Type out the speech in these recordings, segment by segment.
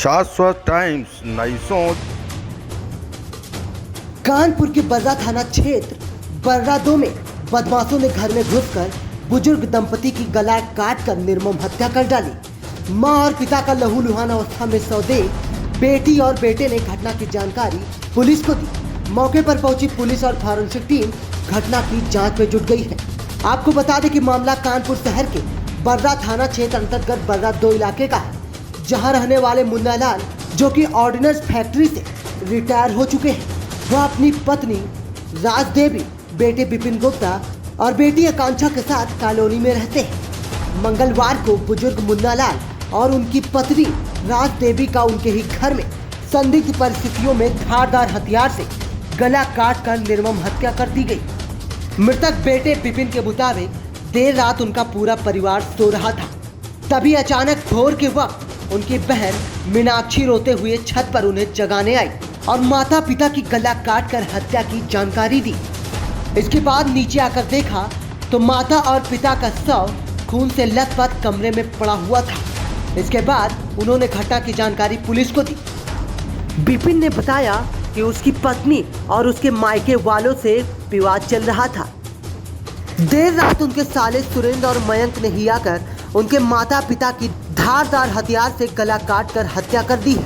शाश्वत टाइम्स नई सोच। कानपुर के बर्रा थाना क्षेत्र बर्रा 2 में बदमाशों ने घर में घुसकर बुजुर्ग दंपति की गला काटकर निर्मम हत्या कर डाली। मां और पिता का लहूलुहान अवस्था में शवदेह बेटी और बेटे ने घटना की जानकारी पुलिस को दी। मौके पर पहुंची पुलिस और फॉरेंसिक टीम घटना की जांच में जुट गई है। आपको बता दें कि मामला कानपुर शहर के बर्रा थाना क्षेत्र अंतर्गत बर्रा 2 इलाके का है, जहां रहने वाले मुन्ना लाल, जो कि ऑर्डिनेंस फैक्ट्री से रिटायर हो चुके हैं, वह अपनी पत्नी राज देवी, बेटे विपिन गुप्ता और बेटी आकांक्षा के साथ कॉलोनी में रहते हैं। मंगलवार को बुजुर्ग मुन्ना लाल और उनकी पत्नी राज देवी का उनके ही घर में संदिग्ध परिस्थितियों में धारदार हथियार से गला काटकर निर्मम हत्या कर दी गई। मृतक बेटे विपिन के मुताबिक देर रात उनका पूरा परिवार सो रहा था, तभी अचानक भोर के वक्त उनकी बहन मीनाक्षी रोते हुए छत पर उन्हें जगाने आई और माता पिता की गला काटकर हत्या की जानकारी दी। इसके बाद नीचे आकर देखा तो माता और पिता का शव खून से लथपथ कमरे में पड़ा हुआ था। इसके बाद उन्होंने घटना की जानकारी पुलिस को दी। विपिन ने बताया कि उसकी पत्नी और उसके मायके वालों से विवाद चल रहा था। देर रात उनके साले सुरेंद्र और मयंक ने ही आकर उनके माता पिता की धारदार हथियार से गला काटकर हत्या कर दी है।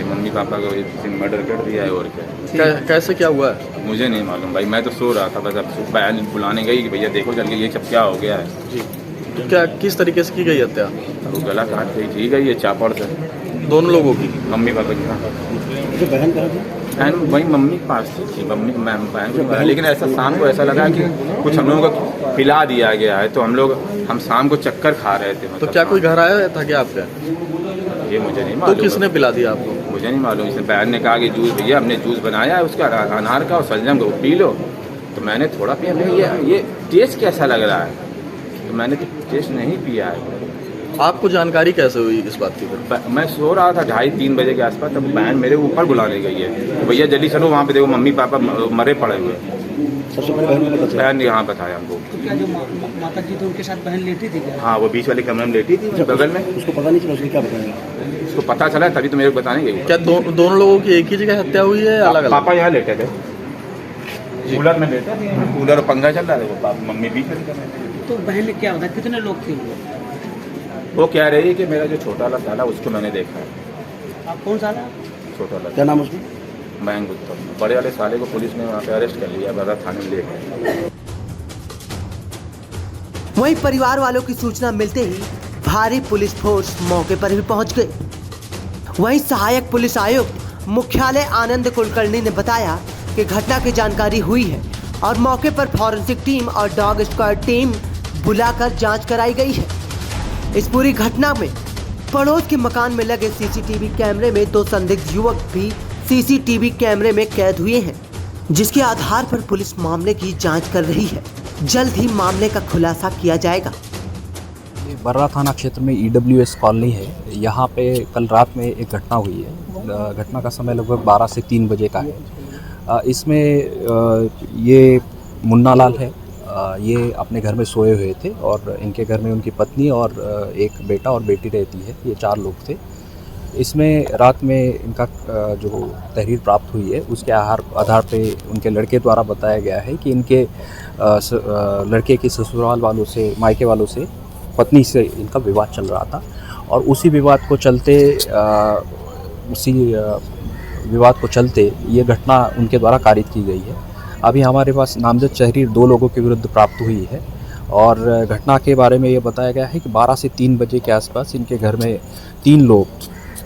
मम्मी पापा को मर्डर कर दिया है। और क्या कैसे क्या हुआ है? मुझे नहीं मालूम भाई, मैं तो सो रहा था। बस अब बहन बुलाने गई कि भैया देखो जल्दी ये सब क्या हो गया है। जी, तो क्या किस तरीके से की गई हत्या? वो गला काट के की गई है चापड़ से। दोनों लोगों की? मम्मी पापा की। तो बहन कहाँ थी? बहन वही मम्मी के पास थी, मम्मी बहन को। लेकिन ऐसा शाम को ऐसा लगा कि कुछ हम लोगों को पिला दिया गया है, तो हम शाम को चक्कर खा रहे थे। तो क्या कोई घर आया था क्या आपका? ये मुझे नहीं मालूम। तो किसने पिला दिया आपको? मुझे नहीं मालूम। इसने बहन ने कहा कि जूस भैया हमने जूस बनाया है उसका अनार का और सलजम का, वो पी लो। तो मैंने थोड़ा पिया, ये टेस्ट कैसा लग रहा है, तो मैंने तो टेस्ट नहीं पिया है। आपको जानकारी कैसे हुई इस बात की? मैं सो रहा था 2:30-3 बजे के आसपास, तब बहन मेरे ऊपर बुलाने गई है, तो भैया जल्दी चलो वहाँ पे देखो मम्मी पापा मरे पड़े हुए। सबसे पहले बहन ने यहाँ बताया हमको। क्या जो माता जी तो उनके साथ बहन लेटी थी क्या? हाँ, वो बीच वाले कमरे में लेटी थी बगल में। उसको पता नहीं चला, उसने क्या बताया? उसको पता चला तभी तो मेरे को बताने गई। क्या दोनों लोगों की एक ही जगह हत्या हुई है अलग अलग? पापा यहाँ लेटे थे, कूलर में लेटे थे, कूलर और पंखा चल रहा था, मम्मी बीच में। तो बहन ने क्या बताया, कितने लोग थे वो कह रही है कि मेरा जो छोटा वाला साला उसको मैंने देखा है। आप कौन साला? छोटा वाला। क्या नाम उसका? मयंक गुप्ता। बड़े वाले साले को पुलिस ने वहाँ पे अरेस्ट कर लिया, बर्रा थाने में ले गए। वहीं परिवार वालों की सूचना मिलते ही भारी पुलिस फोर्स मौके पर भी पहुंच गई। वहीं सहायक पुलिस आयुक्त मुख्यालय आनंद कुलकर्णी ने बताया कि घटना की जानकारी हुई है और मौके पर फॉरेंसिक टीम और डॉग स्क्वाड टीम बुलाकर जांच कराई गई है। इस पूरी घटना में पड़ोस के मकान में लगे सीसीटीवी कैमरे में 2 संदिग्ध युवक भी सीसीटीवी कैमरे में कैद हुए हैं, जिसके आधार पर पुलिस मामले की जांच कर रही है। जल्द ही मामले का खुलासा किया जाएगा। बर्रा थाना क्षेत्र में EWS कॉलोनी है। यहाँ पे कल रात में एक घटना हुई है। घटना का समय लगभग 12 से 3 बजे का है। इसमें ये मुन्ना लाल है, ये अपने घर में सोए हुए थे और इनके घर में उनकी पत्नी और एक बेटा और बेटी रहती है। ये 4 लोग थे। इसमें रात में इनका जो तहरीर प्राप्त हुई है उसके आधार पे उनके लड़के द्वारा बताया गया है कि इनके लड़के के ससुराल वालों से, मायके वालों से, पत्नी से इनका विवाद चल रहा था और उसी विवाद को चलते ये घटना उनके द्वारा कारित की गई है। अभी हमारे पास नामजद तहरीर 2 लोगों के विरुद्ध प्राप्त हुई है और घटना के बारे में ये बताया गया है कि 12 से 3 बजे के आसपास इनके घर में 3 लोग,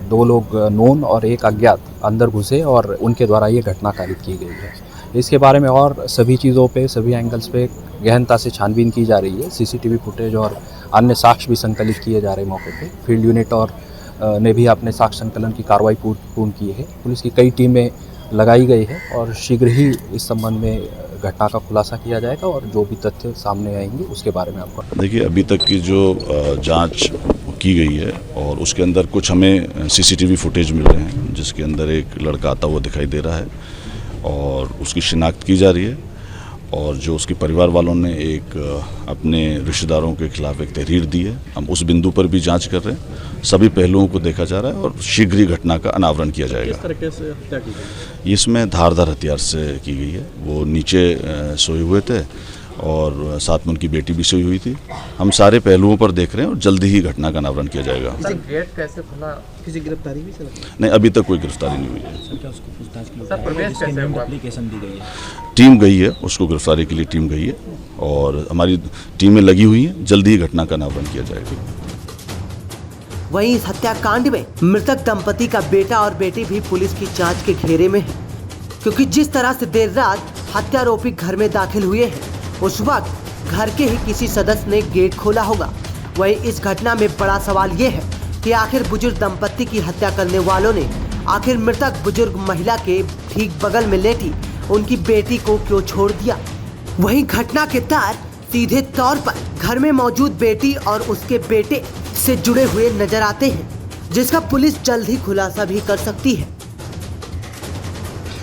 2 लोग नोन और एक अज्ञात अंदर घुसे और उनके द्वारा ये घटना कारित की गई है। इसके बारे में और सभी चीज़ों पे, सभी एंगल्स पे गहनता से छानबीन की जा रही है। सीसीटीवी फुटेज और अन्य साक्ष्य भी संकलित किए जा रहे हैं मौके पे। फील्ड यूनिट और ने भी अपने साक्ष्य संकलन की कार्रवाई पूर्ण की है। पुलिस की कई टीमें लगाई गई है और शीघ्र ही इस संबंध में घटना का खुलासा किया जाएगा और जो भी तथ्य सामने आएंगे उसके बारे में आपको। देखिए, अभी तक की जो जांच की गई है और उसके अंदर कुछ हमें सीसीटीवी फुटेज मिल रहे हैं जिसके अंदर एक लड़का आता हुआ दिखाई दे रहा है और उसकी शिनाख्त की जा रही है और जो उसके परिवार वालों ने एक अपने रिश्तेदारों के खिलाफ एक तहरीर दी है। हम उस बिंदु पर भी जांच कर रहे हैं, सभी पहलुओं को देखा जा रहा है और शीघ्र ही घटना का अनावरण किया जाएगा। किस तरीके से हत्या की गई? इसमें धारदार हथियार से की गई है। वो नीचे सोए हुए थे और साथ में उनकी बेटी भी सोई हुई थी। हम सारे पहलुओं पर देख रहे हैं और जल्दी ही घटना का अनावरण किया जाएगा। गेट कैसे खुला? किसी गिरफ्तारी भी चला? नहीं, अभी तक कोई गिरफ्तारी नहीं हुई है। एप्लीकेशन दी गई है। टीम गई है, उसको गिरफ्तारी के लिए टीम गई है और हमारी टीमें लगी हुई हैं। जल्दी ही घटना का अनावरण किया जाएगा। वहीं इस हत्याकांड में मृतक दंपति का बेटा और बेटी भी पुलिस की जांच के घेरे में है, क्योंकि जिस तरह से देर रात हत्यारोपी घर में दाखिल हुए हैं, उस वक्त घर के ही किसी सदस्य ने गेट खोला होगा। वहीं इस घटना में बड़ा सवाल ये है कि आखिर बुजुर्ग दंपति की हत्या करने वालों ने आखिर मृतक बुजुर्ग महिला के ठीक बगल में लेटी उनकी बेटी को क्यों छोड़ दिया। वहीं घटना के तार सीधे तौर पर घर में मौजूद बेटी और उसके बेटे से जुड़े हुए नजर आते हैं, जिसका पुलिस जल्द ही खुलासा भी कर सकती है।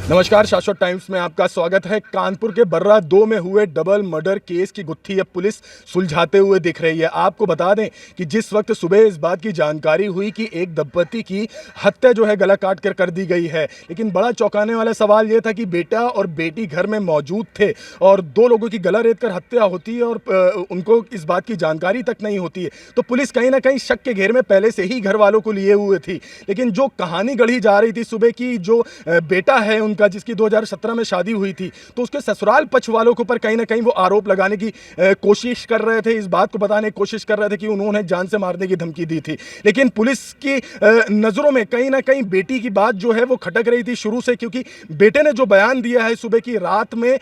नमस्कार, शाश्वत टाइम्स में आपका स्वागत है। कानपुर के बर्रा 2 में हुए डबल मर्डर केस की गुत्थी अब पुलिस सुलझाते हुए दिख रही है। आपको बता दें कि जिस वक्त सुबह इस बात की जानकारी हुई कि एक दंपति की हत्या जो है गला काट कर दी गई है, लेकिन बड़ा चौंकाने वाला सवाल यह था कि बेटा और बेटी घर में मौजूद थे और 2 लोगों की गला रेत कर हत्या होती है और उनको इस बात की जानकारी तक नहीं होती है। तो पुलिस कहीं ना कहीं शक के घेर में पहले से ही घर वालों को लिए हुए थी। लेकिन जो कहानी गढ़ी जा रही थी सुबह की, जो बेटा है उनका जिसकी 2017 में शादी हुई थी, तो उसके ससुराल पक्ष वालों के ऊपर कहीं ना कहीं वो आरोप लगाने की कोशिश कर रहे थे, इस बात को बताने की कोशिश कर रहे थे कि उन्होंने जान से मारने की धमकी दी थी। लेकिन पुलिस की नज़रों में कहीं ना कहीं बेटी की बात जो है वो खटक रही थी शुरू से, क्योंकि बेटे ने जो बयान दिया है सुबह की रात में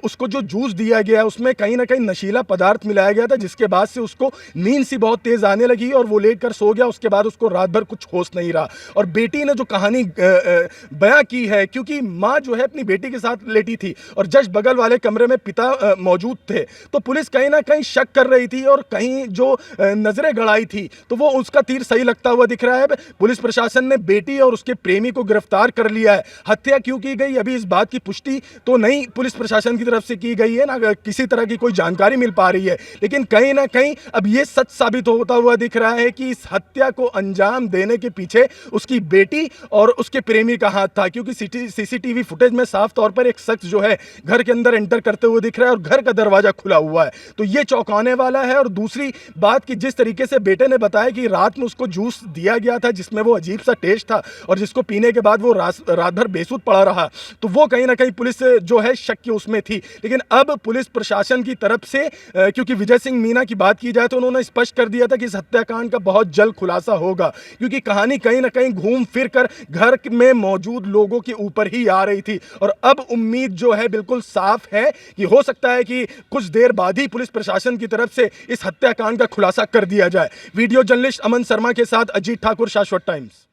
उसको जो जूस दिया गया उसमें कहीं ना कहीं नशीला पदार्थ मिलाया गया था, जिसके बाद से उसको नींद सी बहुत तेज आने लगी और वो लेट कर सो गया। उसके बाद उसको रात भर कुछ होश नहीं रहा और बेटी ने जो कहानी बयां की है, क्योंकि माँ जो है अपनी बेटी के साथ लेटी थी और जस्ट बगल वाले कमरे में पिता मौजूद थे, तो पुलिस कहीं ना कहीं शक कर रही थी और कहीं जो नजरें गड़ाई थी तो वो उसका तीर सही लगता हुआ दिख रहा है। पुलिस प्रशासन ने बेटी और उसके प्रेमी को गिरफ्तार कर लिया है। हत्या क्यों की गई अभी इस बात की पुष्टि तो नहीं पुलिस प्रशासन की तरफ से की गई है, ना किसी तरह की कोई जानकारी मिल पा रही है, लेकिन कहीं ना कहीं अब ये सच साबित होता हुआ दिख रहा है कि इस हत्या को अंजाम देने के पीछे उसकी बेटी और उसके प्रेमी का हाथ था, क्योंकि सीसीटीवी फुटेज में साफ तौर पर एक शख्स जो है घर के अंदर एंटर करते हुए दिख रहा है और घर का दरवाजा खुला हुआ है। तो ये चौंकाने वाला है। और दूसरी बात कि जिस तरीके से बेटे ने बताया कि रात में उसको जूस दिया गया था जिसमें वो अजीब सा टेस्ट था और जिसको पीने के बाद वो रात भर बेसुध पड़ा रहा, तो वो कहीं ना कहीं पुलिस जो है शक की उसमें थी। लेकिन अब पुलिस प्रशासन की तरफ से क्योंकि विजय सिंह मीना की बात की जाए तो उन्होंने स्पष्ट कर दिया था कि इस हत्याकांड का बहुत जल्द खुलासा होगा, क्योंकि कहानी कहीं ना कहीं घूम फिर कर घर में मौजूद लोगों के ऊपर ही आ रही थी। और अब उम्मीद जो है बिल्कुल साफ है कि हो सकता है कि कुछ देर बाद ही पुलिस प्रशासन की तरफ से इस हत्याकांड का खुलासा कर दिया जाए। वीडियो जर्नलिस्ट अमन शर्मा के साथ अजीत ठाकुर, शाश्वत टाइम्स।